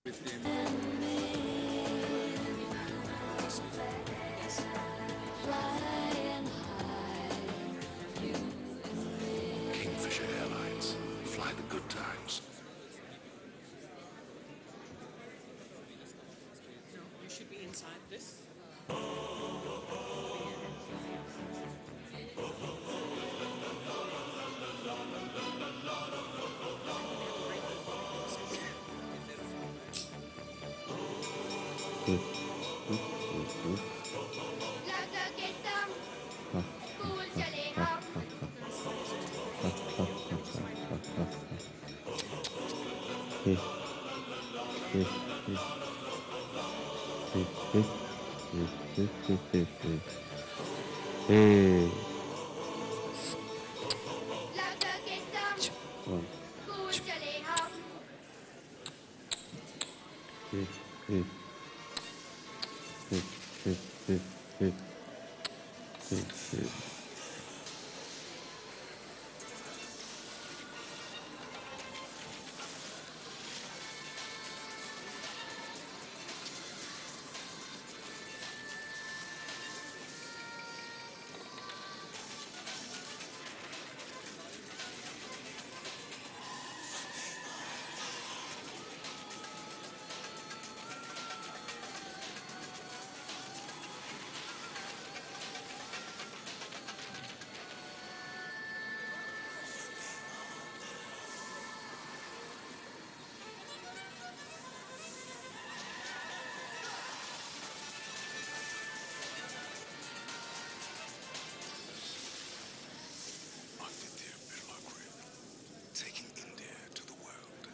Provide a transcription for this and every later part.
Kingfisher Airlines. Fly the good times. No, you should be inside this. School चले हम लगा के सम school चले हम Taking India to the world.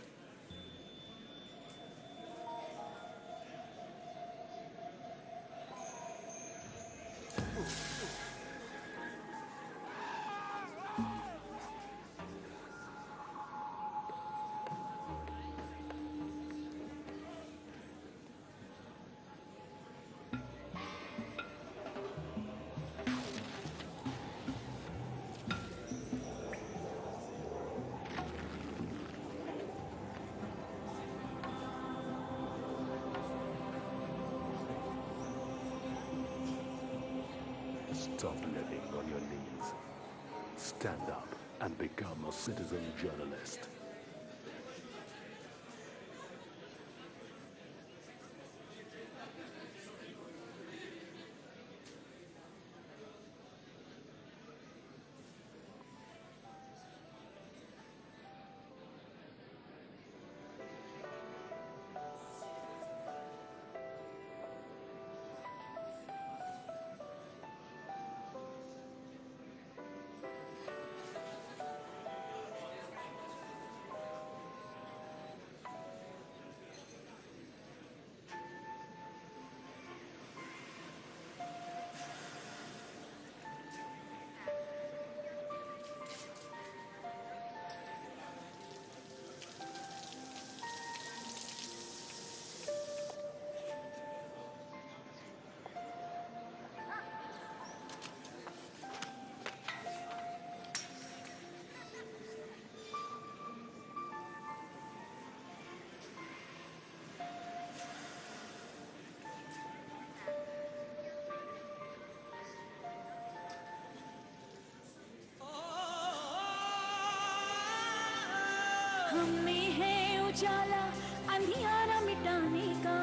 Stop living on your knees. Stand up and become a citizen journalist. हमें है उजाला अंधियारा मिटाने का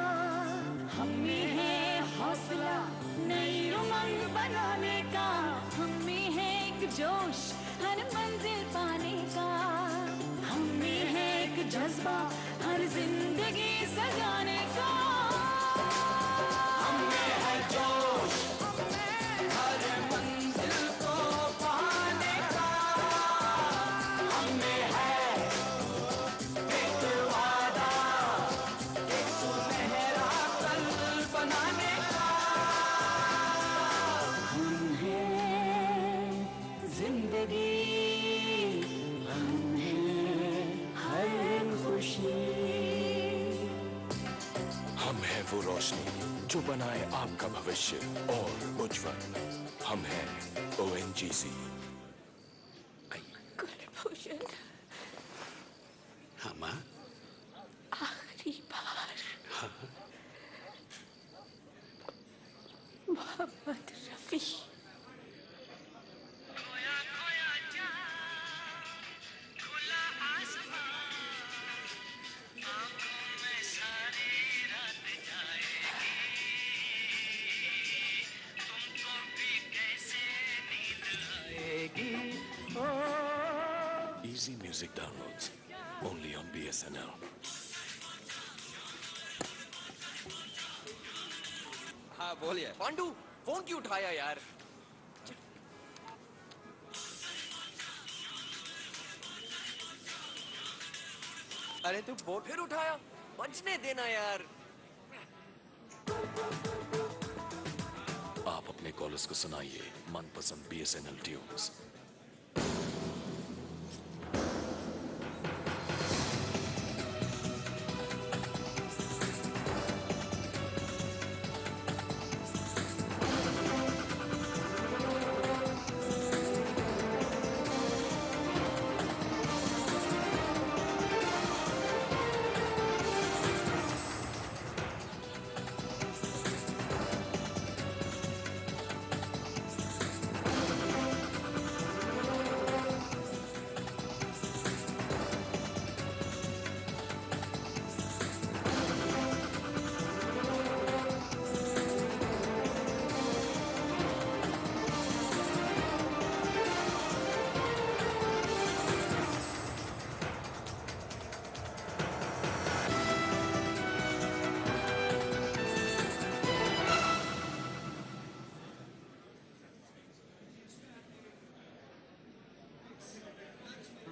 हमें है हौसला नई उमंग बनाने का हमें है एक जोश हर मंजिल पाने का हमें है एक जज्बा हर जिंदगी सजाने का हमें है जोश हर मंजिल को पाने का हमें है हम हैं वो रोशनी जो बनाए आपका भविष्य और उज्जवल। हम हैं ONGC। कुलभूषण हम आखिरी बार music downloads only on BSNL. हाँ बोलिए। पांडू फोन क्यों उठाया यार? अरे तू वो फिर उठाया, बजने देना यार। आप अपने कॉलर्स को सुनाइए मनपसंद BSNL ट्यून्स।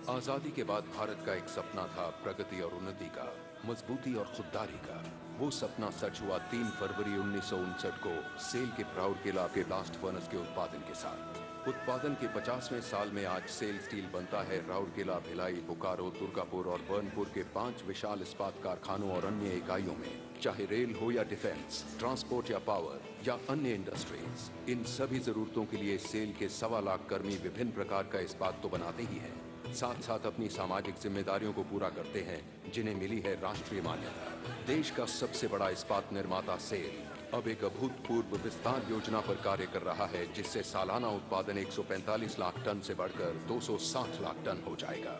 आजादी के बाद भारत का एक सपना था प्रगति और उन्नति का, मजबूती और खुददारी का। वो सपना सच हुआ 3 फरवरी 1959 को सेल के प्राउड किला के ब्लास्ट फर्नेस के उत्पादन के साथ। उत्पादन के 50वें साल में आज सेल स्टील बनता है राउरकेला, भिलाई, बोकारो, दुर्गापुर और बर्नपुर के 5 विशाल इस्पात कारखानों और अन्य इकाइयों में। चाहे रेल हो या डिफेंस, ट्रांसपोर्ट या पावर या अन्य इंडस्ट्रीज, इन सभी जरूरतों के लिए सेल के 1.25 लाख कर्मी विभिन्न प्रकार का इस्पात तो बनाते ही हैं, साथ साथ अपनी सामाजिक जिम्मेदारियों को पूरा करते हैं जिन्हें मिली है राष्ट्रीय मान्यता। देश का सबसे बड़ा इस्पात निर्माता सेल अब एक अभूतपूर्व विस्तार योजना पर कार्य कर रहा है, जिससे सालाना उत्पादन 145 लाख टन से बढ़कर 260 लाख टन हो जाएगा।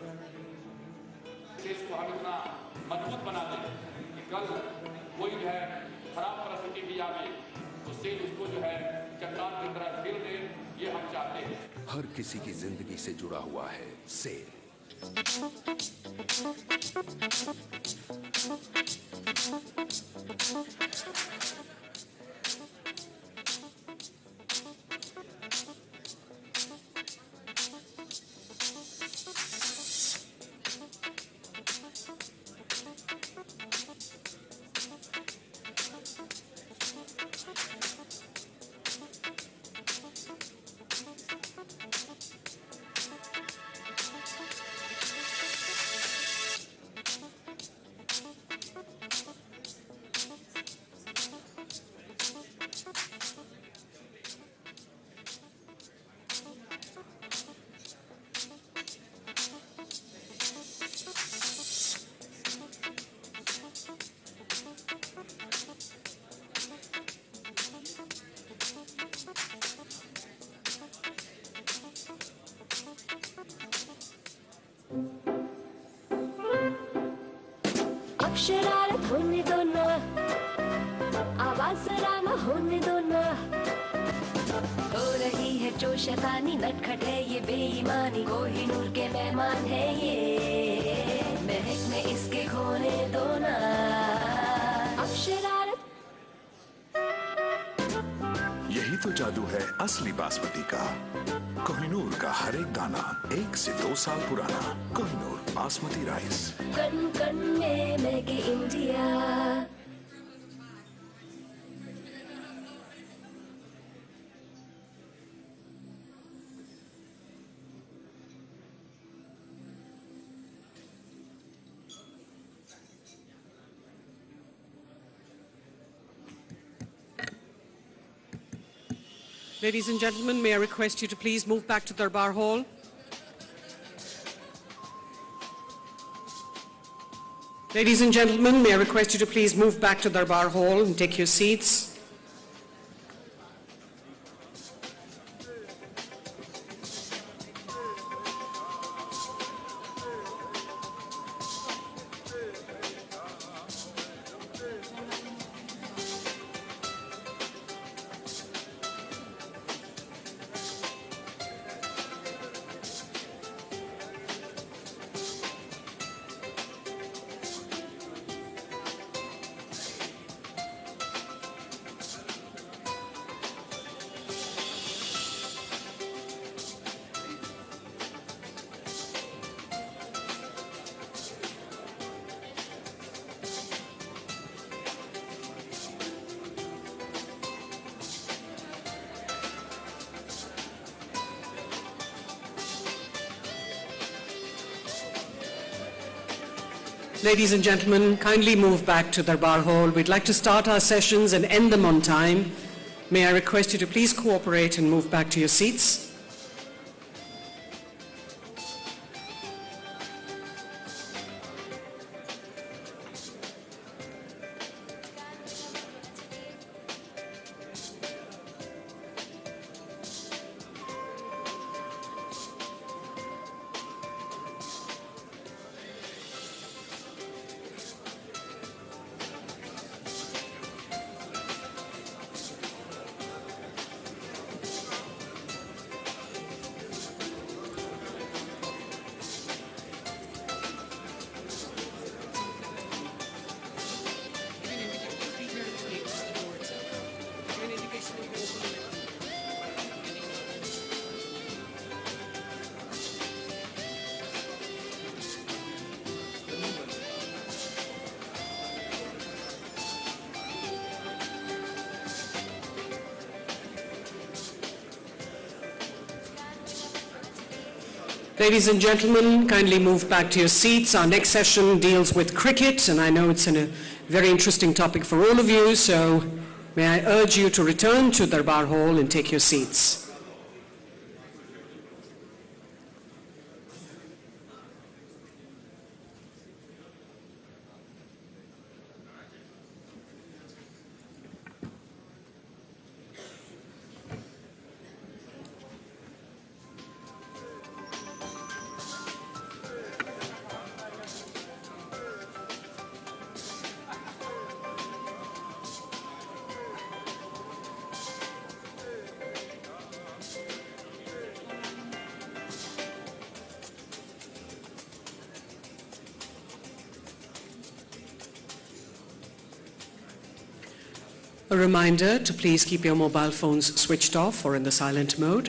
देश को हम इतना मजबूत बना दें कि कल कोई जो है खराब परिस्थिति भी आवे तो सेल उसको जो है चट्टान की तरह गिर दे, ये हम चाहते हैं। हर किसी की जिंदगी से जुड़ा हुआ है सेल। शरारत होने दो ना, आवाज जरा ना होने दो ना। हो रही है जो शैतानी, नटखट है ये बेईमानी, कोहिनूर के मेहमान है ये, महक में इसके खोने दो ना। अब शरारत। यही तो जादू है असली बासमती का। कोहिनूर का हर एक दाना 1 से 2 साल पुराना। कोहिनूर बासमती राइस। कण कण में Maggi India. Ladies and gentlemen, may I request you to please move back to Darbar Hall. Ladies and gentlemen, may I request you to please move back to Darbar Hall and take your seats. Ladies and gentlemen, kindly move back to Darbar Hall. We'd like to start our sessions and end them on time. May I request you to please cooperate and move back to your seats. Ladies and gentlemen, kindly move back to your seats. Our next session deals with cricket, and I know it's a very interesting topic for all of you, so may I urge you to return to Darbar Hall and take your seats. A reminder to please keep your mobile phones switched off or in the silent mode.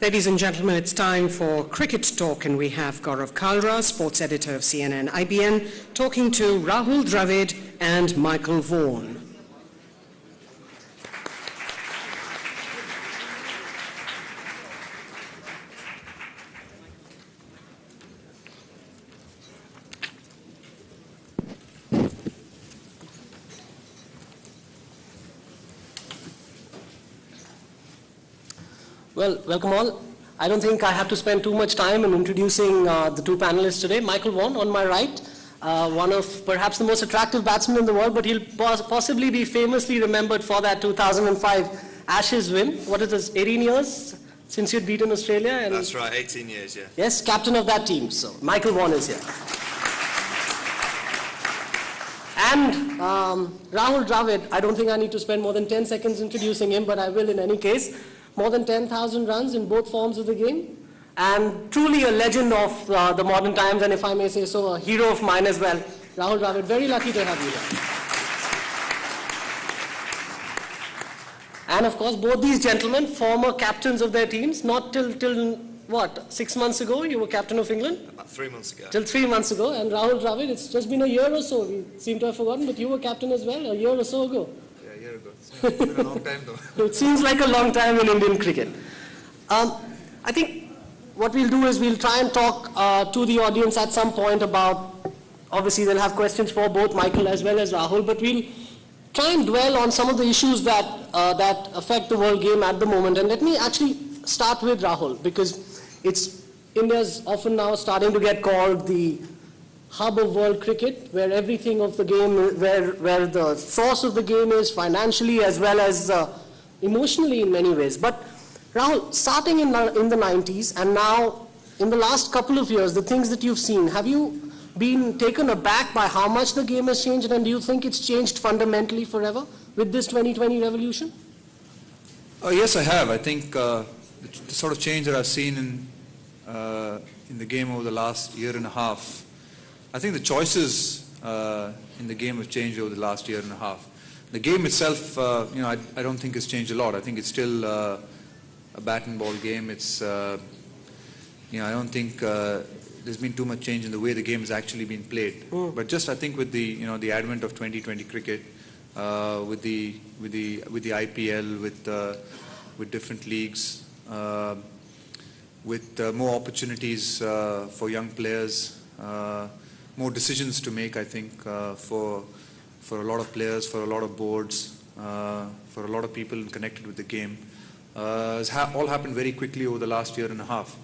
Ladies and gentlemen, it's time for Cricket Talk, and we have Gaurav Kalra, sports editor of CNN IBN, talking to Rahul Dravid and Michael Vaughan. Well, welcome all. I don't think I have to spend too much time in introducing the two panelists today. Michael Vaughan on my right, one of perhaps the most attractive batsmen in the world, but he'll possibly be famously remembered for that 2005 Ashes win. What is this, 18 years since you'd beaten Australia? And that's right, 18 years, yeah. Yes, captain of that team. So Michael Vaughan is here. And Rahul Dravid, I don't think I need to spend more than 10 seconds introducing him, but I will in any case. More than 10,000 runs in both forms of the game, and truly a legend of the modern times, and if I may say so, a hero of mine as well. Rahul Dravid, very lucky to have you here. And of course, both these gentlemen, former captains of their teams, not till what, 6 months ago, you were captain of England? About 3 months ago. Till 3 months ago, and Rahul Dravid, it's just been a year or so, we seem to have forgotten, but you were captain as well, a year or so ago. It's been a long time though. It seems like a long time in Indian cricket. I think what we'll do is we'll try and talk to the audience at some point about, obviously they'll have questions for both Michael as well as Rahul, but we'll try and dwell on some of the issues that, that affect the world game at the moment. And let me actually start with Rahul, because India's often now starting to get called the hub of world cricket, where everything of the game, where the source of the game is financially as well as emotionally in many ways. But Rahul, starting in the 90s and now in the last couple of years, the things that you've seen, have you been taken aback by how much the game has changed, and do you think it's changed fundamentally forever with this 2020 revolution? Yes, I have. I think the sort of change that I've seen in the game over the last year and a half, I think the choices in the game have changed over the last year and a half. The game itself, I don't think it's changed a lot. I think it's still bat and ball game. It's, I don't think there's been too much change in the way the game has actually been played. But just I think with the advent of 2020 cricket, with the IPL, with different leagues, with more opportunities for young players, more decisions to make, I think, for a lot of players, for a lot of boards, for a lot of people connected with the game. It's all happened very quickly over the last year and a half.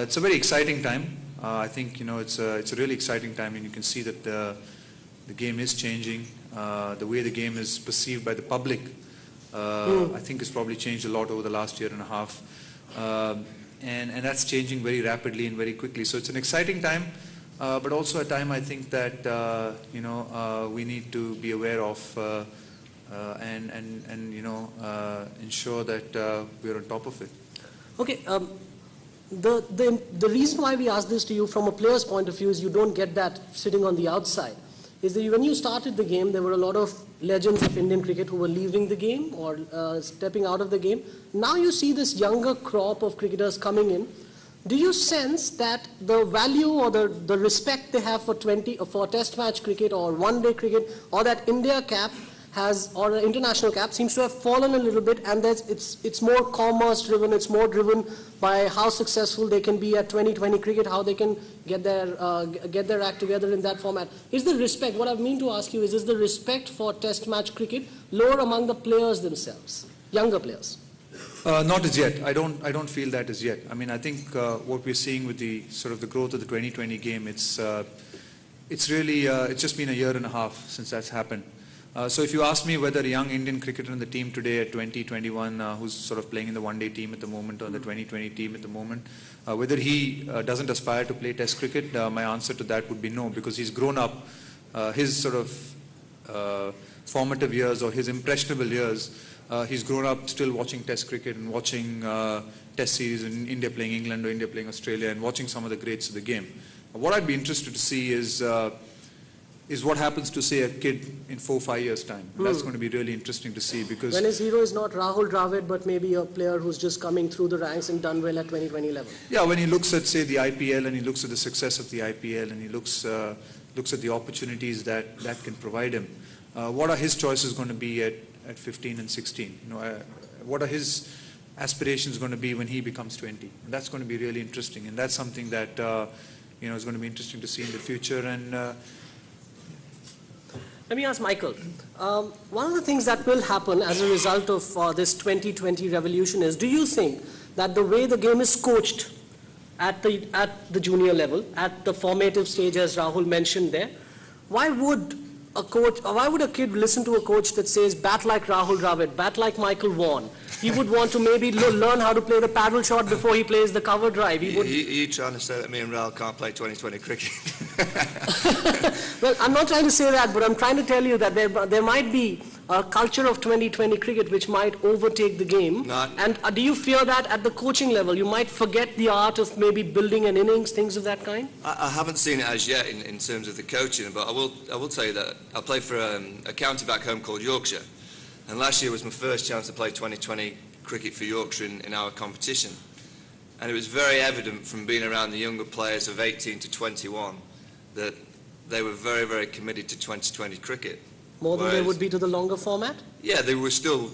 It's a very exciting time. I think it's a really exciting time, and you can see that the game is changing. The way the game is perceived by the public, I think, has probably changed a lot over the last year and a half, and that's changing very rapidly and very quickly. So it's an exciting time, but also a time I think that we need to be aware of and ensure that we're on top of it. Okay. The reason why we ask this to you from a player's point of view is you don't get that sitting on the outside. Is that when you started the game, there were a lot of legends of Indian cricket who were leaving the game or stepping out of the game. Now you see this younger crop of cricketers coming in. Do you sense that the value or the respect they have for test match cricket or one-day cricket or that India cap or an international cap seems to have fallen a little bit, and it's more commerce driven, it's more driven by how successful they can be at 2020 cricket, how they can get their act together in that format? Is the respect, what I mean to ask you is the respect for test match cricket lower among the players themselves, younger players? Not as yet. I don't feel that as yet. I mean, I think what we're seeing with the sort of the growth of the 2020 game, it's really it's just been a year and a half since that's happened. So if you ask me whether a young Indian cricketer in the team today at 2021, who's sort of playing in the one-day team at the moment or the 2020 team at the moment, whether he doesn't aspire to play test cricket, my answer to that would be no, because he's grown up, his sort of formative years or his impressionable years, he's grown up still watching test cricket and watching test series in India playing England or India playing Australia and watching some of the greats of the game. What I'd be interested to see is what happens to, say, a kid in 4 or 5 years' time. That's going to be really interesting to see, because when his hero is not Rahul Dravid, but maybe a player who's just coming through the ranks and done well at 2020 level. Yeah, when he looks at, say, the IPL and he looks at the success of the IPL and he looks at the opportunities that can provide him, what are his choices going to be at 15 and 16? What are his aspirations going to be when he becomes 20? And that's going to be really interesting, and that's something that is going to be interesting to see in the future. And let me ask Michael, one of the things that will happen as a result of this 2020 revolution is, do you think that the way the game is coached at the junior level, at the formative stage, as Rahul mentioned there, why would a kid listen to a coach that says, bat like Rahul Dravid, bat like Michael Vaughan? He would want to maybe learn how to play the paddle shot before he plays the cover drive. Are you trying to say that me and Rahul can't play 2020 cricket? Well, I'm not trying to say that, but I'm trying to tell you that there might be a culture of 2020 cricket which might overtake the game. And do you fear that at the coaching level you might forget the art of maybe building an innings, things of that kind? I haven't seen it as yet in terms of the coaching, but I will tell you that I play for a county back home called Yorkshire, and last year was my first chance to play 2020 cricket for Yorkshire in our competition, and it was very evident from being around the younger players of 18 to 21 that they were very, very committed to 2020 cricket. More than they would be to the longer format? Yeah, they were still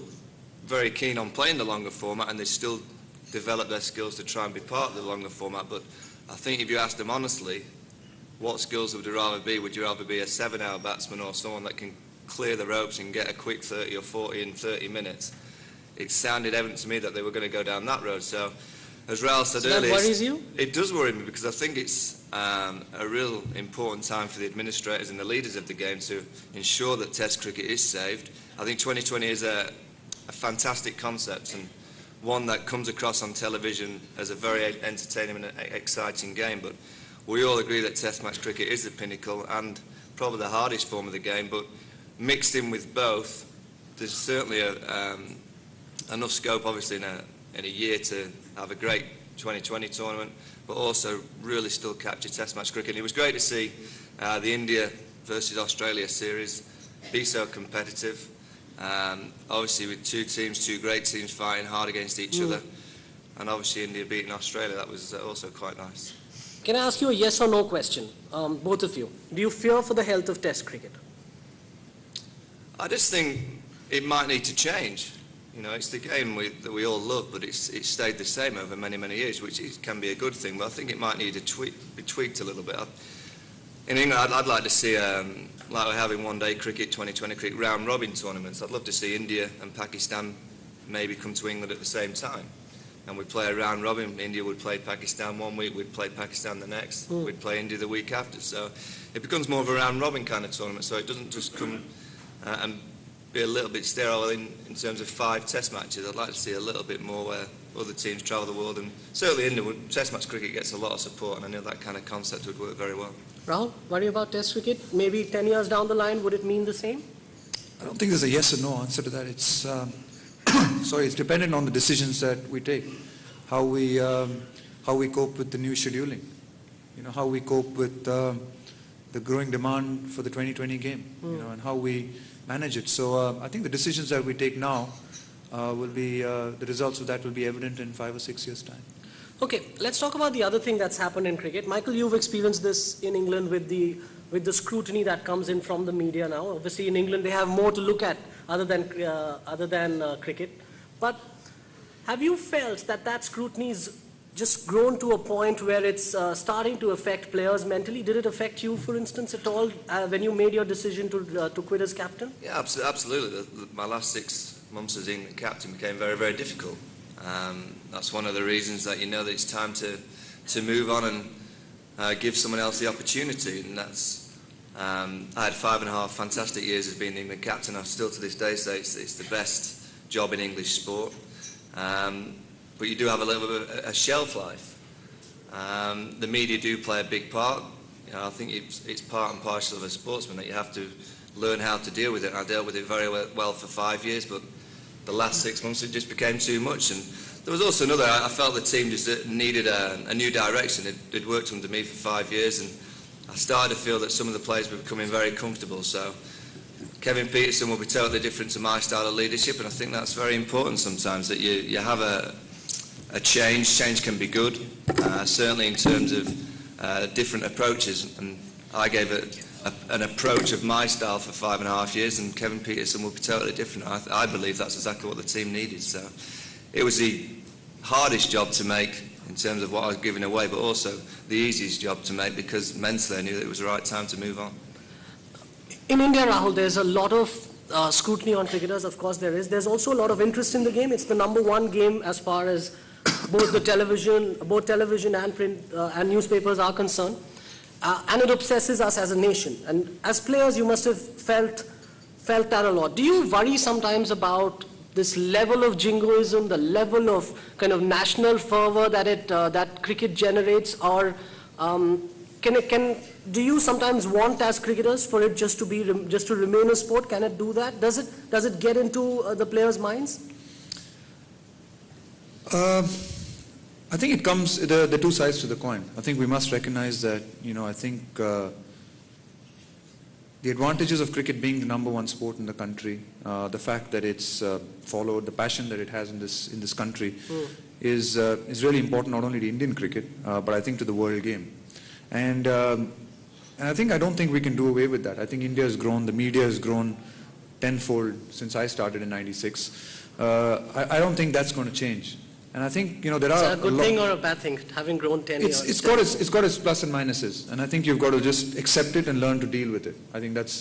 very keen on playing the longer format, and they still developed their skills to try and be part of the longer format. But I think if you asked them honestly, what skills would you rather be? Would you rather be a 7-hour batsman or someone that can clear the ropes and get a quick 30 or 40 in 30 minutes? It sounded evident to me that they were going to go down that road. So, as Rahul said earlier, that worries you? It does worry me, because I think it's a real important time for the administrators and the leaders of the game to ensure that Test cricket is saved. I think 2020 is a fantastic concept, and one that comes across on television as a very entertaining and exciting game. But we all agree that Test match cricket is the pinnacle and probably the hardest form of the game. But mixed in with both, there's certainly enough scope, obviously, in a year to have a great 2020 tournament, but also really still capture Test match cricket. And it was great to see the India versus Australia series be so competitive. Obviously, with two great teams fighting hard against each other. and obviously India beating Australia, that was also quite nice. Can I ask you a yes or no question, both of you? Do you fear for the health of Test cricket? I just think it might need to change. You know, it's the game that we all love, but it's stayed the same over many, many years, which can be a good thing, but I think it might need to be tweaked a little bit. In England, I'd like to see, like we're having one-day cricket, 2020 cricket, round-robin tournaments. I'd love to see India and Pakistan maybe come to England at the same time. And we'd play a round-robin. India would play Pakistan one week, we'd play Pakistan the next, we'd play India the week after. So it becomes more of a round-robin kind of tournament, so it doesn't just come and be a little bit sterile in terms of 5 test matches. I'd like to see a little bit more where other teams travel the world, and certainly India, test match cricket gets a lot of support, and I know that kind of concept would work very well. Rahul, worry about Test cricket? Maybe 10 years down the line, would it mean the same? I don't think there's a yes or no answer to that. It's it's dependent on the decisions that we take, how we cope with the new scheduling, you know, how we cope with the growing demand for the 2020 game, you know, and how we manage it. So I think the decisions that we take now will be, the results of that will be evident in 5 or 6 years' time. Okay, let's talk about the other thing that's happened in cricket. Michael, you've experienced this in England with the scrutiny that comes in from the media now. Obviously, in England, they have more to look at other than cricket. But have you felt that scrutiny's just grown to a point where it's starting to affect players mentally? Did it affect you, for instance, at all when you made your decision to quit as captain? Yeah, absolutely. My last 6 months as England captain became very, very difficult. That's one of the reasons that you know that it's time to move on and give someone else the opportunity. And that's I had 5.5 fantastic years as being England captain. I still to this day say it's the best job in English sport. But you do have a little bit of a shelf life. The media do play a big part. You know, I think it's part and parcel of a sportsman that you have to learn how to deal with it. I dealt with it very well for 5 years, but the last 6 months it just became too much. And there was also another, I felt the team just needed a new direction. It worked under me for 5 years, and I started to feel that some of the players were becoming very comfortable. So Kevin Peterson will be totally different to my style of leadership, and I think that's very important sometimes, that you have a change. Change can be good, certainly in terms of different approaches. And I gave an approach of my style for 5.5 years, and Kevin Peterson will be totally different. I believe that's exactly what the team needed. So it was the hardest job to make in terms of what I was giving away, but also the easiest job to make because mentally I knew that it was the right time to move on. In India, Rahul, there's a lot of scrutiny on cricketers. Of course there is. There's also a lot of interest in the game. It's the #1 game as far as both television and print and newspapers are concerned. And it obsesses us as a nation. And as players, you must have felt that a lot. Do you worry sometimes about this level of jingoism, the level of kind of national fervor that cricket generates, or do you sometimes want as cricketers for it just to remain a sport? Can it do that? Does it get into the players' minds? I think it comes, the two sides to the coin. I think we must recognize that, you know, I think the advantages of cricket being the #1 sport in the country, the fact that it's followed, the passion that it has in this country is really important, not only to Indian cricket, but I think to the world game. And I don't think we can do away with that. I think India has grown, the media has grown tenfold since I started in '96. I don't think that's going to change. And I think, you know, there are... Is that a good thing or a bad thing, having grown 10 years? It's got its plus and minuses. And I think you've got to just accept it and learn to deal with it. I think that's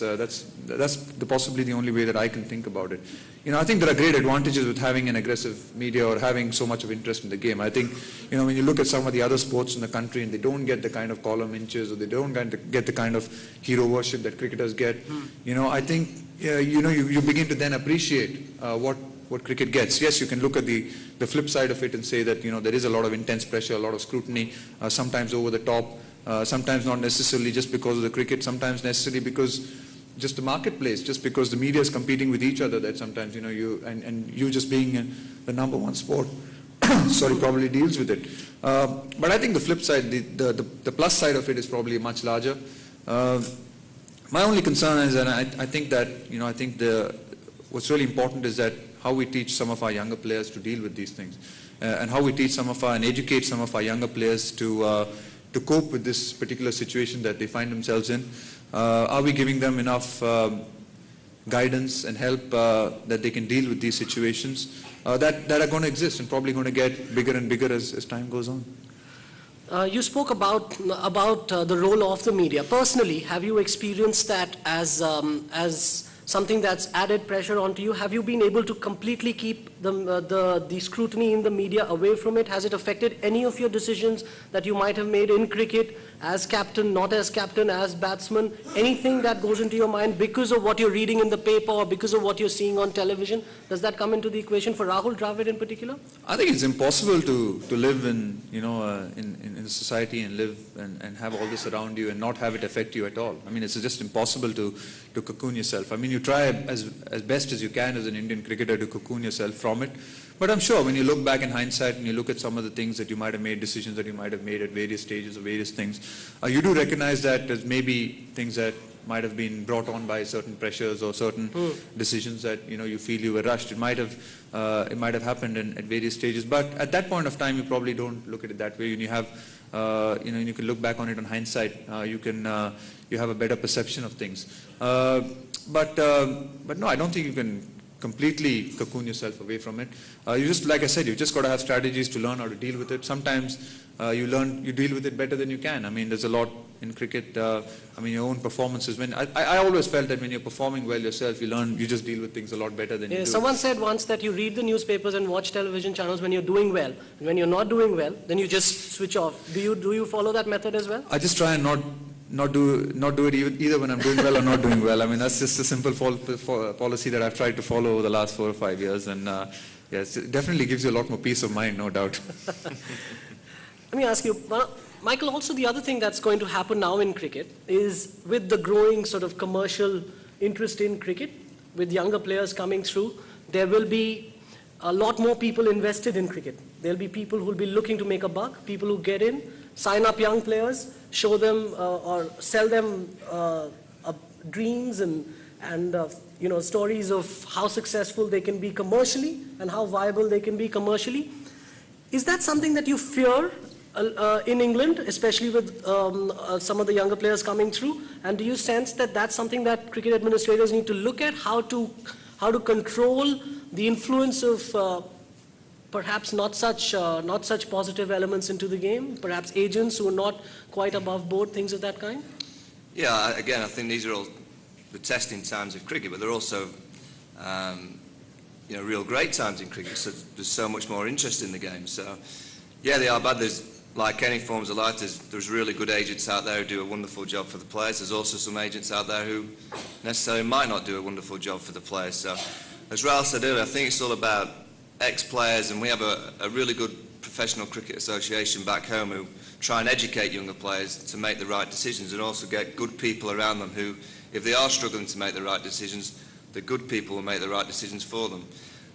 possibly the only way that I can think about it. You know, I think there are great advantages with having an aggressive media or having so much of interest in the game. I think, you know, when you look at some of the other sports in the country and they don't get the kind of column inches or they don't get the kind of hero worship that cricketers get, you know, I think, you know, you begin to then appreciate what cricket gets. Yes, you can look at the flip side of it and say that, you know, there is a lot of intense pressure, a lot of scrutiny, sometimes over the top, sometimes not necessarily just because of the cricket, sometimes necessarily because just the marketplace, just because the media is competing with each other, that sometimes, you know, you just being the #1 sport, sorry, probably deals with it. But I think the flip side, the plus side of it is probably much larger. My only concern is, and I think that, you know, what's really important is that how we teach some of our younger players to deal with these things. and how we teach and educate some of our younger players to cope with this particular situation that they find themselves in. Are we giving them enough guidance and help that they can deal with these situations that are going to exist and probably going to get bigger and bigger as time goes on? You spoke about the role of the media. Personally, have you experienced that as something that's added pressure onto you? Have you been able to completely keep the scrutiny in the media away from it? Has it affected any of your decisions that you might have made in cricket, as captain, not as captain, as batsman? Anything that goes into your mind because of what you're reading in the paper or because of what you're seeing on television? Does that come into the equation for Rahul Dravid in particular? I think it's impossible to live in a society and live and have all this around you and not have it affect you at all. I mean, it's just impossible to cocoon yourself. I mean, you try as best as you can as an Indian cricketer to cocoon yourself from it. But I'm sure when you look back in hindsight and you look at some of the things that you might have made, decisions that you might have made at various stages of various things, you do recognize that there's maybe things that might have been brought on by certain pressures or certain decisions that you feel you were rushed. It might have happened at various stages. But at that point of time, you probably don't look at it that way. When you have you can look back on it in hindsight. You have a better perception of things. But no, I don't think you can completely cocoon yourself away from it. You just, like I said, you just got to have strategies to learn how to deal with it. Sometimes you deal with it better than you can. I mean, there's a lot in cricket. I mean, your own performances. I always felt that when you're performing well yourself, you just deal with things a lot better than you do. Someone said once that you read the newspapers and watch television channels when you're doing well. And when you're not doing well, then you just switch off. Do you follow that method as well? I just try and not do it either when I'm doing well or not doing well. I mean, that's just a simple policy that I've tried to follow over the last 4 or 5 years, and yes, it definitely gives you a lot more peace of mind, no doubt. Let me ask you, Michael, also the other thing that's going to happen now in cricket is with the growing sort of commercial interest in cricket, with younger players coming through, there will be a lot more people invested in cricket. There'll be people who will be looking to make a buck, people who get in, sign up young players, show them or sell them dreams and stories of how successful they can be commercially and how viable they can be commercially. Is that something that you fear in England, especially with some of the younger players coming through? And do you sense that that's something that cricket administrators need to look at, how to control the influence of perhaps not such positive elements into the game, perhaps agents who are not quite above board, things of that kind? Yeah, again, I think these are all the testing times of cricket, but they're also real great times in cricket. So there's so much more interest in the game. So yeah, they are bad. There's, like any forms of life, there's really good agents out there who do a wonderful job for the players. There's also some agents out there who necessarily might not do a wonderful job for the players. So as Rahul said earlier, I think it's all about ex-players, and we have a really good professional cricket association back home who try and educate younger players to make the right decisions, and also get good people around them who, if they are struggling to make the right decisions, the good people will make the right decisions for them.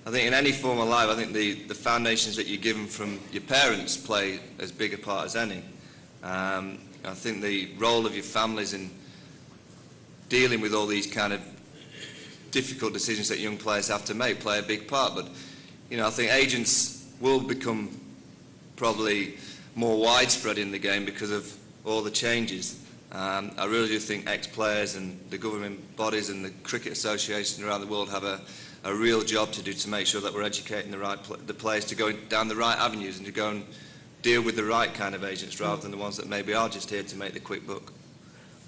I think in any form of life, I think the foundations that you're given from your parents play as big a part as any. I think the role of your families in dealing with all these kind of difficult decisions that young players have to make play a big part. But I think agents will become probably more widespread in the game because of all the changes. I really do think ex-players and the government bodies and the cricket associations around the world have a real job to do to make sure that we're educating the players to go down the right avenues and to go and deal with the right kind of agents rather than the ones that maybe are just here to make the quick buck.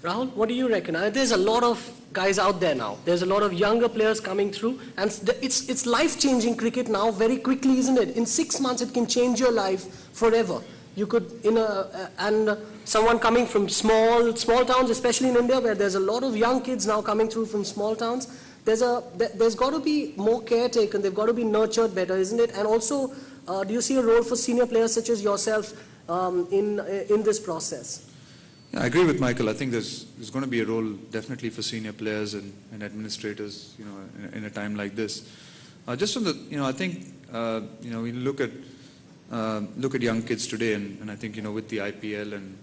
Rahul, what do you reckon? There's a lot of guys out there now. There's a lot of younger players coming through, and it's life-changing cricket now very quickly, isn't it? In 6 months, it can change your life forever. You could, and someone coming from small towns, especially in India, where there's a lot of young kids now coming through from small towns. There's got to be more care taken. They've got to be nurtured better, isn't it? And also, do you see a role for senior players such as yourself in this process? Yeah, I agree with Michael. I think there's going to be a role definitely for senior players and administrators, in a time like this. Just on the, I think, we look at young kids today, and I think, with the IPL and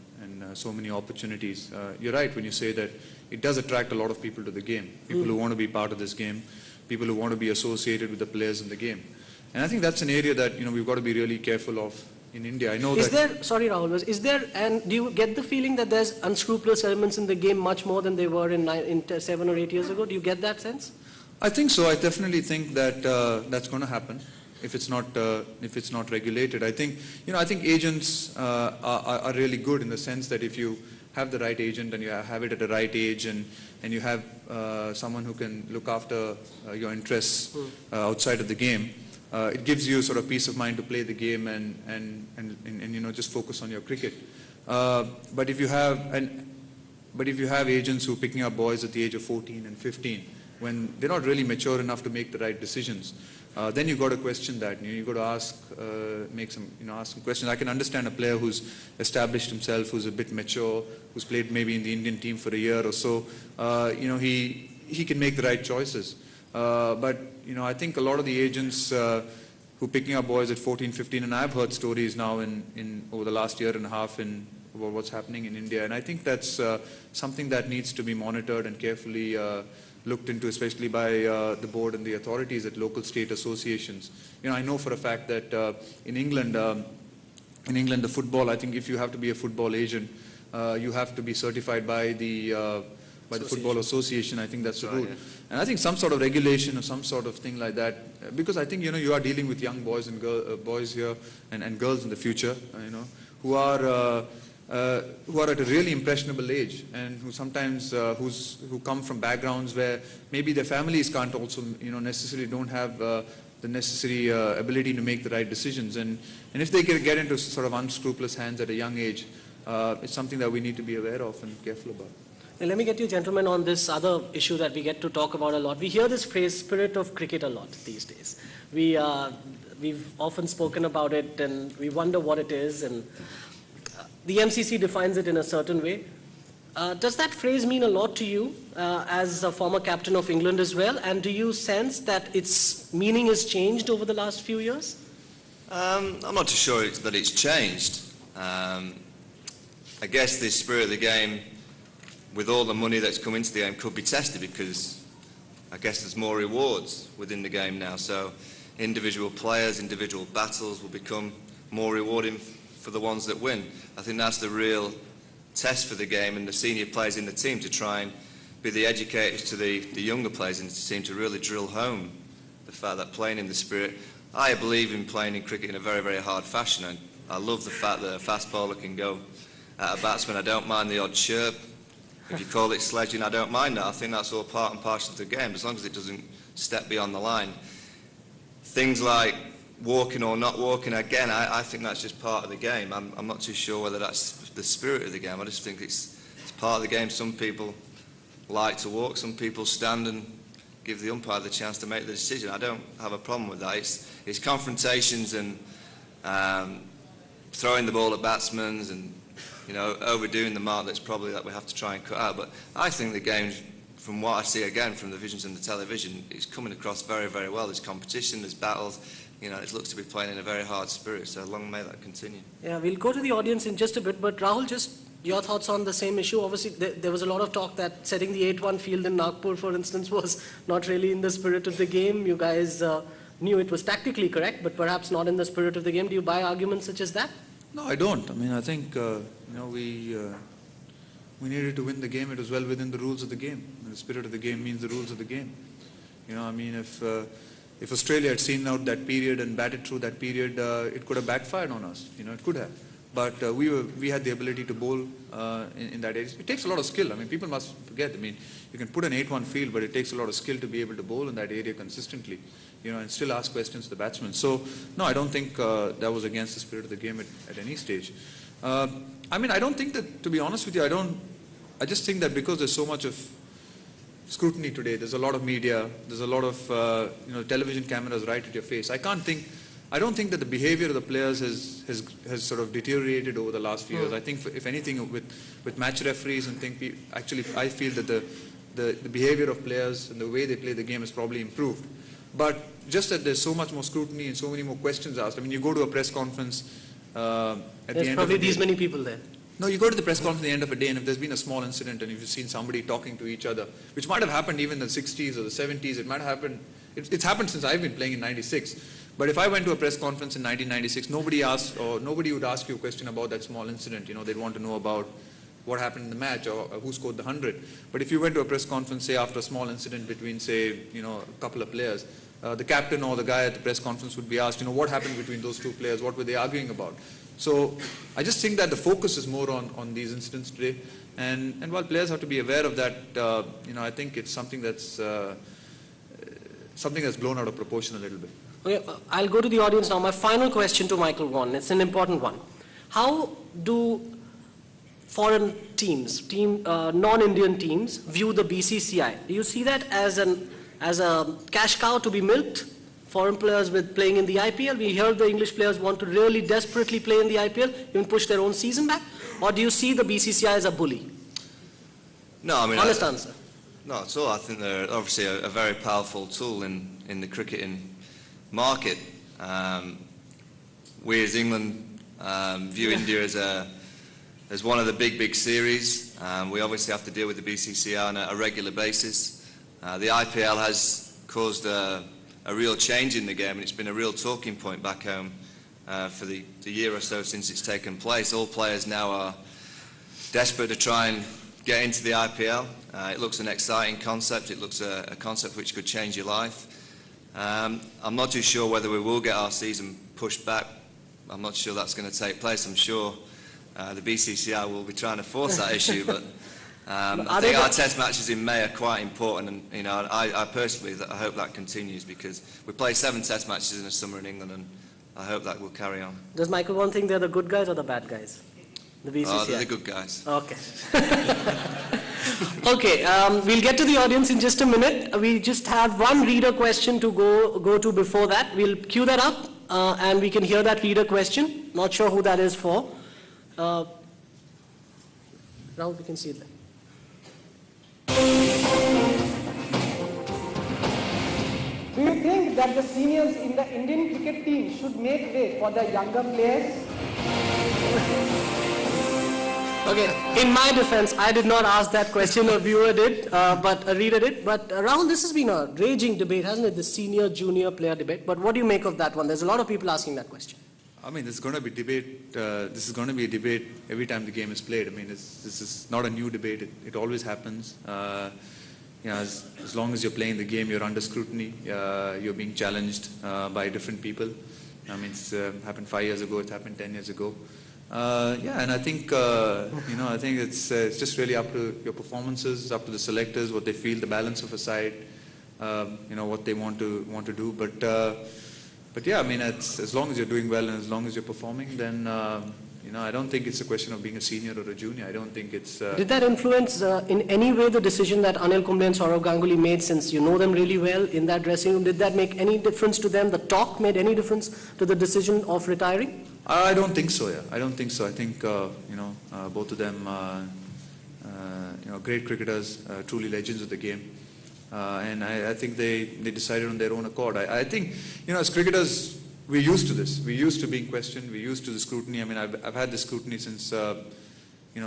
so many opportunities, you're right when you say that it does attract a lot of people to the game. People who want to be part of this game, people who want to be associated with the players in the game. And I think that's an area that, we've got to be really careful of in India. I know Is there, sorry Rahul, and do you get the feeling that there's unscrupulous elements in the game much more than they were in 7 or 8 years ago? Do you get that sense? I think so. I definitely think that that's going to happen if it's not regulated. I think agents are really good in the sense that if you have the right agent and you have it at the right age and you have someone who can look after your interests outside of the game, it gives you sort of peace of mind to play the game and just focus on your cricket. But if you have agents who are picking up boys at the age of 14 and 15, when they're not really mature enough to make the right decisions, then you've got to question that. You've got to ask some questions. I can understand a player who's established himself, who's a bit mature, who's played maybe in the Indian team for a year or so. He can make the right choices. But I think a lot of the agents who are picking up boys at 14, 15, and I've heard stories now over the last year and a half about what's happening in India, and I think that's something that needs to be monitored and carefully looked into, especially by the board and the authorities at local state associations. I know for a fact that in England, the football, I think if you have to be a football agent, you have to be certified by the Football Association. I think that's the rule. Yeah. And I think some sort of regulation or some sort of thing like that, because I think, you are dealing with young boys and boys here and girls in the future, who are at a really impressionable age and who sometimes who come from backgrounds where maybe their families can't also necessarily don't have the necessary ability to make the right decisions, and if they get into sort of unscrupulous hands at a young age, it's something that we need to be aware of and careful about. And let me get you gentlemen on this other issue that we get to talk about a lot. We hear this phrase spirit of cricket a lot these days. We've often spoken about it and we wonder what it is, and the MCC defines it in a certain way. Does that phrase mean a lot to you as a former captain of England as well? And do you sense that its meaning has changed over the last few years? I'm not too sure that it's changed. I guess the spirit of the game, with all the money that's come into the game, could be tested because I guess there's more rewards within the game now. So individual players, individual battles will become more rewarding for the ones that win. I think that's the real test for the game and the senior players in the team, to try and be the educators to the younger players in the team, to really drill home the fact that playing in the spirit. I believe in playing in cricket in a very, very hard fashion, and I love the fact that a fast bowler can go at a batsman. I don't mind the odd chirp. If you call it sledging, I don't mind that. I think that's all part and parcel of the game, as long as it doesn't step beyond the line. Things like walking or not walking, again, I think that's just part of the game. I'm not too sure whether that's the spirit of the game. I just think it's part of the game. Some people like to walk, some people stand and give the umpire the chance to make the decision. I don't have a problem with that. It's confrontations and throwing the ball at batsmen and overdoing the mark that we have to try and cut out. But I think the game, from what I see again from the visions and the television, it's coming across very, very well. There's competition, there's battles. It looks to be playing in a very hard spirit, so long may that continue. Yeah, we'll go to the audience in just a bit, but Rahul, just your thoughts on the same issue. Obviously, there was a lot of talk that setting the 8-1 field in Nagpur, for instance, was not really in the spirit of the game. You guys knew it was tactically correct, but perhaps not in the spirit of the game. Do you buy arguments such as that? No, I don't. I mean, I think, we needed to win the game. It was well within the rules of the game. The spirit of the game means the rules of the game. I mean, if Australia had seen out that period and batted through that period, it could have backfired on us. It could have. But we had the ability to bowl in that area. It takes a lot of skill. I mean, people must forget. I mean, you can put an 8-1 field, but it takes a lot of skill to be able to bowl in that area consistently, and still ask questions to the batsman. So, no, I don't think that was against the spirit of the game at any stage. I mean, I don't think that, to be honest with you, I just think that because there's so much of scrutiny today, there's a lot of media, there's a lot of television cameras right at your face. I don't think that the behavior of the players has sort of deteriorated over the last few years. I think if anything with match referees and things, actually I feel that the behavior of players and the way they play the game has probably improved. But just that there's so much more scrutiny and so many more questions asked. I mean, you go to a press conference at the end of the day. There's probably these many people there. No, you go to the press conference at the end of a day, and if there's been a small incident and if you've seen somebody talking to each other, which might have happened even in the 60s or the 70s, it might have happened, it's happened since I've been playing in 96, But if I went to a press conference in 1996, nobody would ask you a question about that small incident. They'd want to know about what happened in the match or who scored the 100. But if you went to a press conference, say after a small incident between, say, a couple of players, the captain or the guy at the press conference would be asked, what happened between those two players? What were they arguing about? So I just think that the focus is more on these incidents today. And while players have to be aware of that, I think it's something that's blown out of proportion a little bit. Okay, I'll go to the audience now. My final question to Michael Vaughan, it's an important one. How do foreign teams, non-Indian teams, view the BCCI? Do you see that as a cash cow to be milked? Foreign players playing in the IPL? We heard the English players want to really desperately play in the IPL, even push their own season back? Or do you see the BCCI as a bully? No, I mean... Honest answer. Not at all. I think they're obviously a very powerful tool in the cricketing market. We as England view India as one of the big series. We obviously have to deal with the BCCI on a regular basis. The IPL has caused a real change in the game, and it's been a real talking point back home for the year or so since it's taken place. All players now are desperate to try and get into the IPL. It looks an exciting concept. It looks a concept which could change your life. I'm not too sure whether we will get our season pushed back. I'm not sure that's going to take place. I'm sure the BCCI will be trying to force that issue, but I think our test matches in May are quite important, and I personally I hope that continues, because we play 7 test matches in the summer in England, and I hope that will carry on. Does Michael Vaughan think they're the good guys or the bad guys? The BCCI? They're the good guys. Okay. Okay, we'll get to the audience in just a minute. We just have one reader question to go to before that. We'll cue that up and we can hear that reader question. Not sure who that is for. Rahul, we can see it there. Do you think that the seniors in the Indian cricket team should make way for the younger players? Okay, in my defense, I did not ask that question, a viewer did, but a reader did. But Rahul, this has been a raging debate, hasn't it? The senior-junior player debate. But what do you make of that one? There's a lot of people asking that question. I mean, there's going to be debate. This is going to be a debate every time the game is played. I mean, this is not a new debate. It always happens. As long as you're playing the game, you're under scrutiny. You're being challenged by different people. I mean, it's happened 5 years ago. It happened 10 years ago. And I think I think it's just really up to your performances, up to the selectors, what they feel, the balance of a side, what they want to do. But yeah, I mean, as long as you're doing well and as long as you're performing, then I don't think it's a question of being a senior or a junior. I don't think it's... Did that influence in any way the decision that Anil Kumble and Saurav Ganguly made, since you know them really well in that dressing room? Did that make any difference to them? The talk made any difference to the decision of retiring? I don't think so, yeah. I don't think so. I think, both of them, great cricketers, truly legends of the game. And I think they decided on their own accord. I think, as cricketers, we're used to this. We're used to being questioned. We're used to the scrutiny. I mean, I've had this scrutiny since,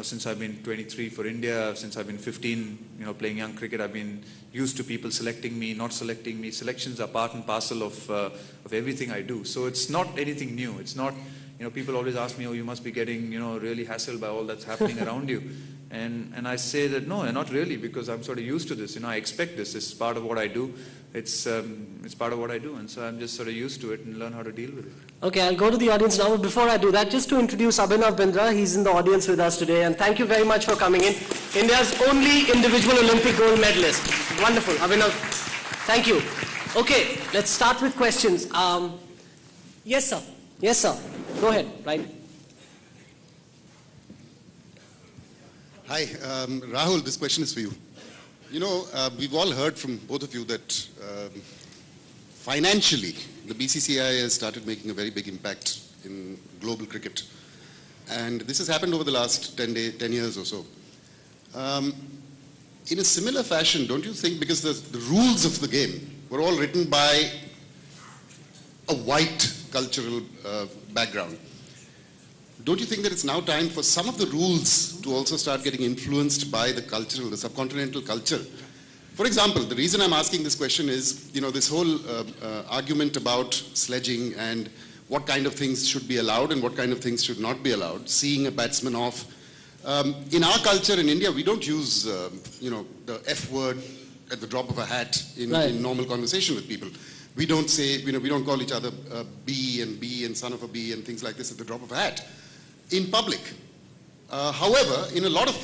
since I've been 23 for India, since I've been 15, playing young cricket. I've been used to people selecting me, not selecting me. Selections are part and parcel of everything I do. So it's not anything new. It's not, people always ask me, oh, you must be getting, really hassled by all that's happening around you. And I say that, no, not really, because I'm sort of used to this. I expect this. It's part of what I do. It's part of what I do. And so I'm just sort of used to it and learn how to deal with it. Okay, I'll go to the audience now. But before I do that, just to introduce Abhinav Bindra. He's in the audience with us today. And thank you very much for coming in. India's only individual Olympic gold medalist. Wonderful. Abhinav, thank you. Okay, let's start with questions. Yes, sir. Yes, sir. Go ahead. Right. Hi, Rahul, this question is for you. We've all heard from both of you that financially, the BCCI has started making a very big impact in global cricket. And this has happened over the last 10 years or so. In a similar fashion, don't you think, because the rules of the game were all written by a white cultural background, don't you think that it's now time for some of the rules to also start getting influenced by the subcontinental culture, For example, the reason I'm asking this question is, this whole argument about sledging and what kind of things should be allowed and what kind of things should not be allowed, seeing a batsman off. In our culture in India, we don't use, the F word at the drop of a hat in normal conversation with people. We don't say, we don't call each other B and son of a B and things like this at the drop of a hat in public. However, in a lot of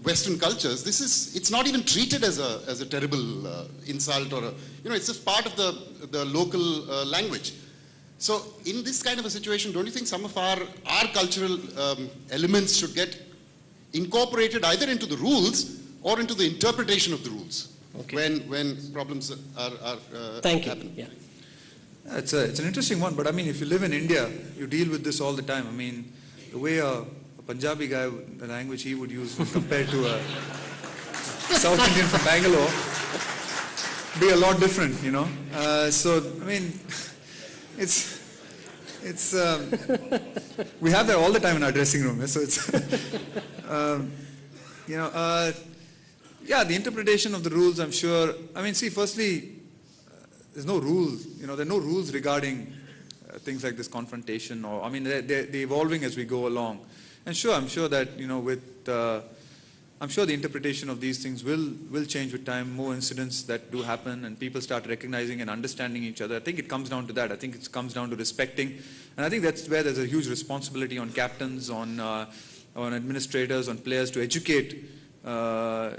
Western cultures, it's not even treated as a terrible insult or it's just part of the local language. So in this kind of a situation, don't you think some of our cultural elements should get incorporated either into the rules or into the interpretation of the rules when problems are happen? Yeah. It's an interesting one, but I mean, if you live in India, you deal with this all the time. I mean, the way a Punjabi guy, the language he would use compared to a South Indian from Bangalore, be a lot different, So, I mean, it's we have that all the time in our dressing room. So it's, yeah, the interpretation of the rules, I'm sure. I mean, see, firstly, there's no rules, there are no rules regarding things like this confrontation, or, I mean, they're evolving as we go along. And sure, I'm sure that, I'm sure the interpretation of these things will change with time, more incidents that do happen, and people start recognizing and understanding each other. I think it comes down to that. I think it comes down to respecting. And I think that's where there's a huge responsibility on captains, on administrators, on players to educate, to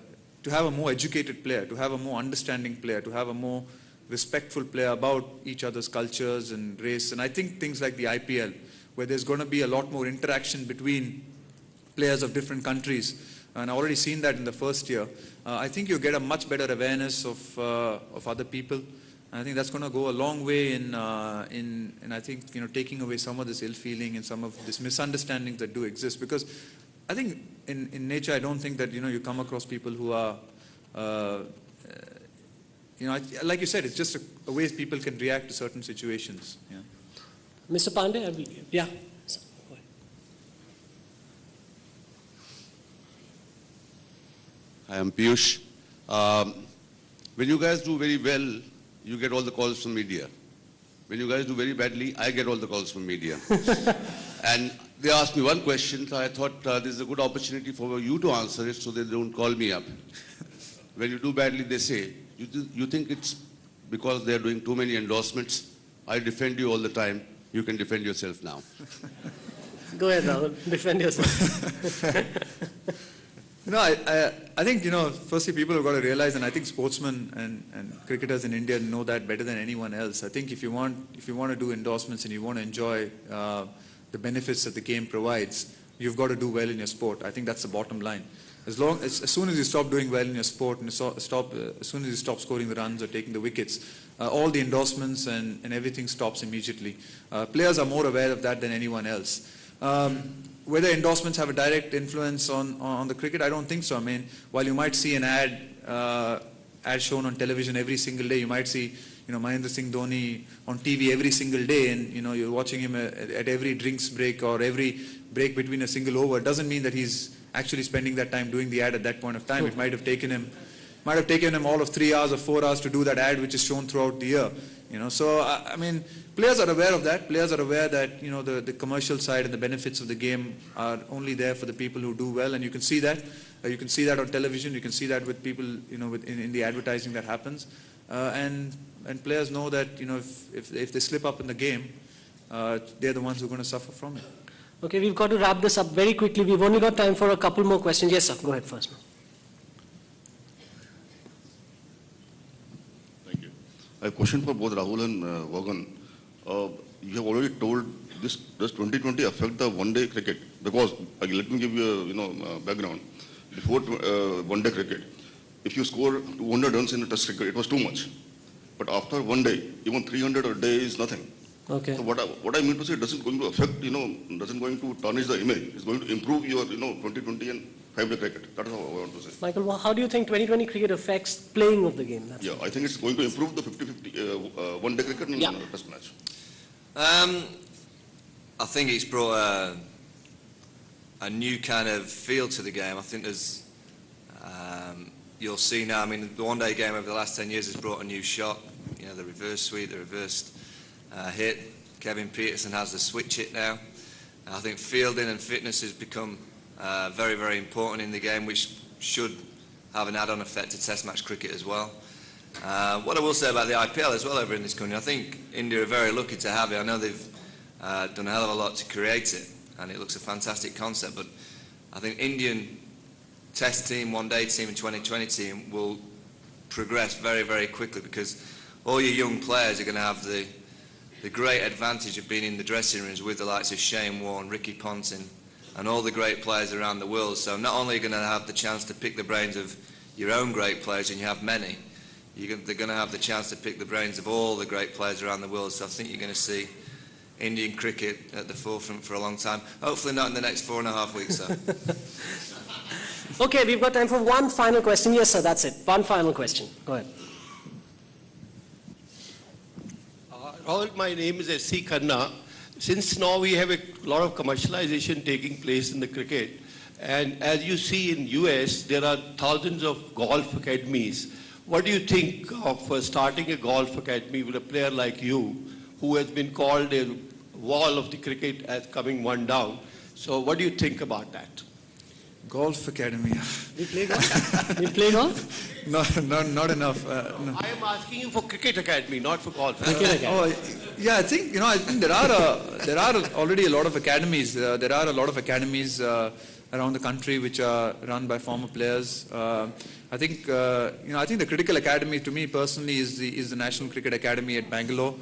have a more educated player, to have a more understanding player, to have a more respectful player about each other's cultures and race. And I think things like the IPL, where there's going to be a lot more interaction between players of different countries, and I've already seen that in the first year. I think you get a much better awareness of other people. And I think that's going to go a long way in I think, taking away some of this ill feeling and some of this misunderstandings that do exist. Because I think in nature, I don't think that, you come across people who are, like you said, it's just a way people can react to certain situations. Yeah. Mr. Pandey, yeah. I am Piyush. When you guys do very well, you get all the calls from media. When you guys do very badly, I get all the calls from media. And they asked me one question, so I thought this is a good opportunity for you to answer it so they don't call me up. When you do badly, they say, you think it's because they're doing too many endorsements? I defend you all the time. You can defend yourself now. Go ahead, Rahul. Defend yourself. I think, firstly, people have got to realize, and I think sportsmen and cricketers in India know that better than anyone else. I think if you want to do endorsements and you want to enjoy the benefits that the game provides, you've got to do well in your sport. I think that's the bottom line. As soon as you stop doing well in your sport, and as soon as you stop scoring the runs or taking the wickets, all the endorsements and everything stops immediately. Players are more aware of that than anyone else. Whether endorsements have a direct influence on the cricket, I don't think so. I mean, while you might see an ad shown on television every single day, you might see, Mahendra Singh Dhoni on TV every single day, and, you're watching him at every drinks break or every break between a single over. It doesn't mean that he's actually spending that time doing the ad at that point of time. Sure. It might have taken him all of 3 hours or 4 hours to do that ad, which is shown throughout the year. So I mean, players are aware of that. Players are aware that the commercial side and the benefits of the game are only there for the people who do well, and you can see that. You can see that on television. You can see that with people, in the advertising that happens. And players know that if they slip up in the game, they're the ones who are going to suffer from it. Okay, we've got to wrap this up very quickly. We've only got time for a couple more questions. Yes, sir. Go ahead first. I have a question for both Rahul and Vaughan. You have already told does 2020 affect the one-day cricket? Because let me give you a background. Before one-day cricket, if you score 200 runs in a test cricket, it was too much. But after one day, even 300 a day is nothing. Okay. So what I mean to say, doesn't going to affect, doesn't going to tarnish the image. It's going to improve your 2020 and 5-day cricket. That's how I want to say. Michael, how do you think 2020 cricket affects playing of the game? Yeah, I think it's going to improve the 50-50 one-day cricket in test match. I think it's brought a new kind of feel to the game. I think there's you'll see now, I mean, the one-day game over the last 10 years has brought a new shot. You know, the reverse sweep, the reversed hit. Kevin Peterson has the switch hit now. I think fielding and fitness has become very, very important in the game, which should have an add-on effect to Test match cricket as well. What I will say about the IPL as well over in this country, I think India are very lucky to have it. I know they've done a hell of a lot to create it, and it looks a fantastic concept, but I think Indian Test team, one-day team and 2020 team will progress very, very quickly, because all your young players are going to have the great advantage of being in the dressing rooms with the likes of Shane Warne, Ricky Ponting, and all the great players around the world. So not only are you going to have the chance to pick the brains of your own great players, and you have many, they're going to have the chance to pick the brains of all the great players around the world. So I think you're going to see Indian cricket at the forefront for a long time. Hopefully not in the next 4.5 weeks, though. Okay, we've got time for one final question. Yes, sir, that's it. One final question. Go ahead. Rahul, my name is S.C. Khanna. Since now we have a lot of commercialization taking place in the cricket, and as you see in US, there are thousands of golf academies. What do you think of starting a golf academy with a player like you, who has been called a wall of the cricket as coming one down? So what do you think about that? Golf academy. You play golf? You play golf? Not enough. No. I am asking you for cricket academy, not for golf. Yeah, I think there are already a lot of academies. There are a lot of academies around the country which are run by former players. I think the Critical Academy, to me personally, is the National Cricket Academy at Bangalore.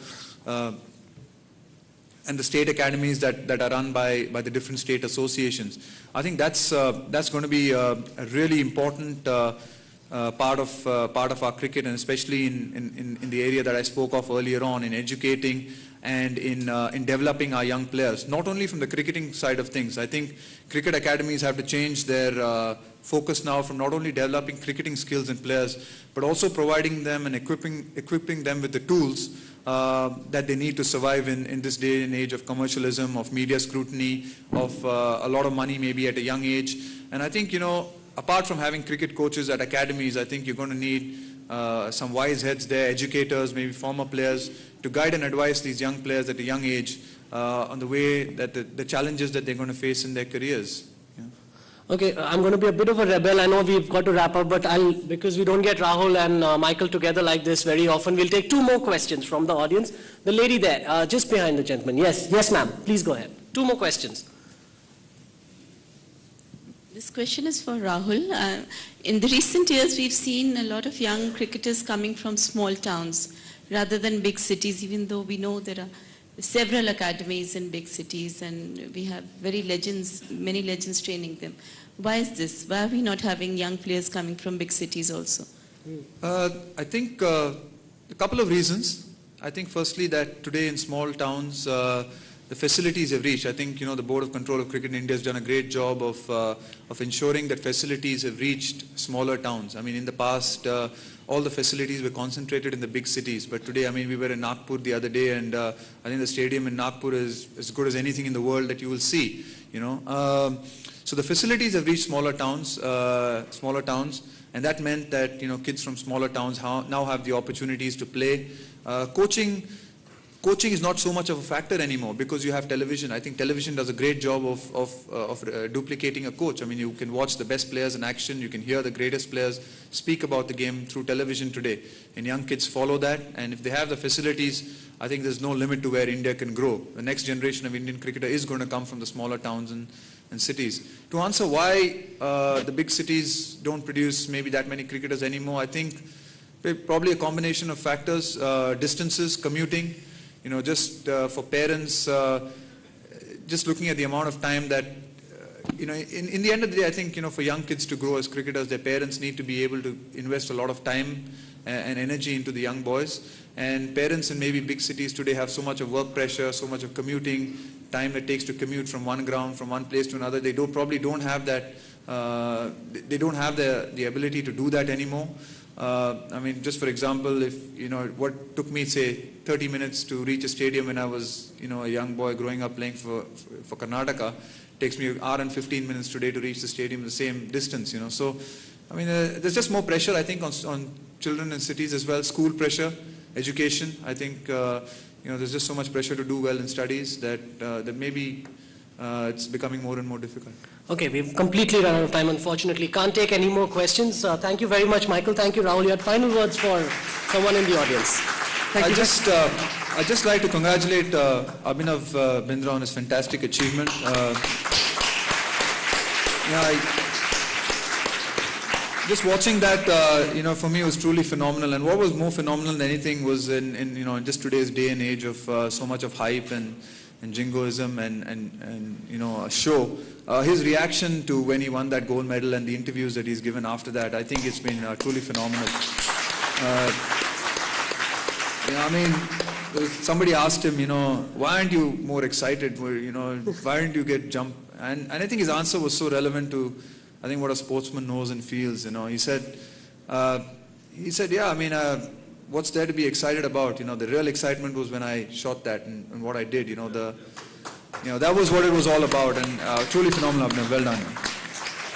And the state academies that are run by the different state associations. I think that's going to be a really important part of our cricket, and especially in the area that I spoke of earlier on, in educating and in developing our young players. Not only from the cricketing side of things. I think cricket academies have to change their focus now from not only developing cricketing skills in players, but also providing them and equipping them with the tools that they need to survive in this day and age of commercialism, of media scrutiny, of a lot of money maybe at a young age. And I think, apart from having cricket coaches at academies, I think you're going to need some wise heads there, educators, maybe former players, to guide and advise these young players at a young age on the way that the challenges that they're going to face in their careers. Okay, I'm going to be a bit of a rebel. I know we've got to wrap up, but because we don't get Rahul and Michael together like this very often, we'll take two more questions from the audience. The lady there, just behind the gentleman. Yes, ma'am. Please go ahead. Two more questions. This question is for Rahul. In the recent years, we've seen a lot of young cricketers coming from small towns rather than big cities, even though we know there are several academies in big cities and we have many legends training them. Why is this? Why are we not having young players coming from big cities also? I think a couple of reasons. I think firstly that today in small towns, the facilities have reached. I think, the Board of Control of Cricket in India has done a great job of ensuring that facilities have reached smaller towns. I mean, in the past, all the facilities were concentrated in the big cities. But today, we were in Nagpur the other day, and I think the stadium in Nagpur is as good as anything in the world that you will see, So the facilities have reached smaller towns, and that meant that, kids from smaller towns now have the opportunities to play. Coaching is not so much of a factor anymore because you have television. I think television does a great job of duplicating a coach. You can watch the best players in action. You can hear the greatest players speak about the game through television today. And young kids follow that. And if they have the facilities, I think there's no limit to where India can grow. The next generation of Indian cricketer is going to come from the smaller towns and cities. To answer why the big cities don't produce maybe that many cricketers anymore, I think probably a combination of factors, distances, commuting. Just for parents, just looking at the amount of time that, in the end of the day, I think, for young kids to grow as cricketers, their parents need to be able to invest a lot of time and energy into the young boys. And parents in maybe big cities today have so much of work pressure, so much of commuting, time it takes to commute from one ground, from one place to another. They probably don't have that, they don't have the ability to do that anymore. Just for example, if, what took me, say, 30 minutes to reach a stadium when I was, a young boy growing up playing for Karnataka, takes me an hour and 15 minutes today to reach the stadium the same distance, So I mean, there's just more pressure, I think, on children in cities as well. School pressure, education. I think, there's just so much pressure to do well in studies that maybe it's becoming more and more difficult. Okay, we've completely run out of time, unfortunately. Can't take any more questions. Thank you very much, Michael. Thank you, Rahul. You had final words for someone in the audience. I'd just like to congratulate Abhinav Bindra on his fantastic achievement. Just watching that, for me was truly phenomenal. And what was more phenomenal than anything was in just today's day and age of so much of hype and jingoism and a show. His reaction to when he won that gold medal and the interviews that he's given after that, I think it's been truly phenomenal. Somebody asked him, why aren't you more excited? Why didn't you get jumped? And I think his answer was so relevant to, I think, what a sportsman knows and feels. He said, yeah, what's there to be excited about? The real excitement was when I shot that and what I did. That was what it was all about, and truly phenomenal. Well done.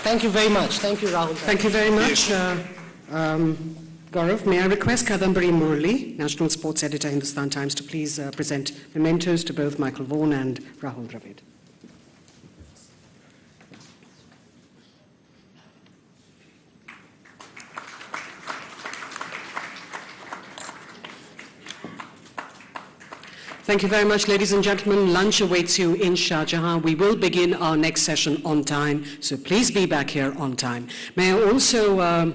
Thank you very much. Thank you, Rahul. Thank you very much. Gaurav, may I request Kadambari Murli, National Sports Editor, Hindustan Times, to please present mementos to both Michael Vaughan and Rahul Dravid. Thank you very much, ladies and gentlemen. Lunch awaits you in Shah Jahan. We will begin our next session on time, so please be back here on time. May I also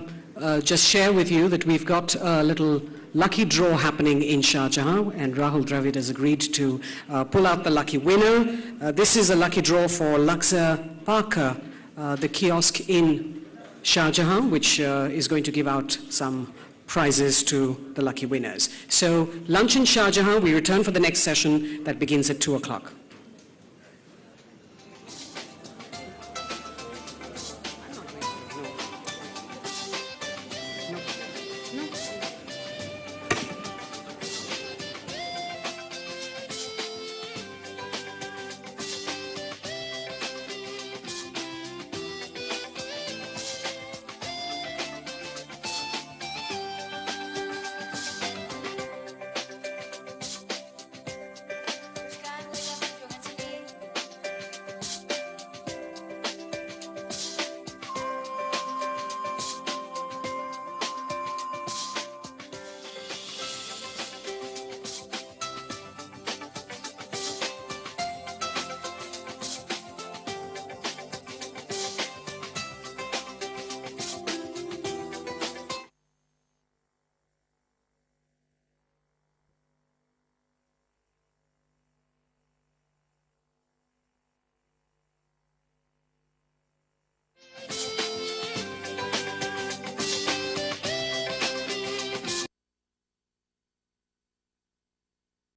just share with you that we've got a little lucky draw happening in Shah Jahan, and Rahul Dravid has agreed to pull out the lucky winner. This is a lucky draw for Laksa Parker, the kiosk in Shah Jahan, which is going to give out some prizes to the lucky winners. So lunch in Shah Jahan, we return for the next session that begins at 2 o'clock.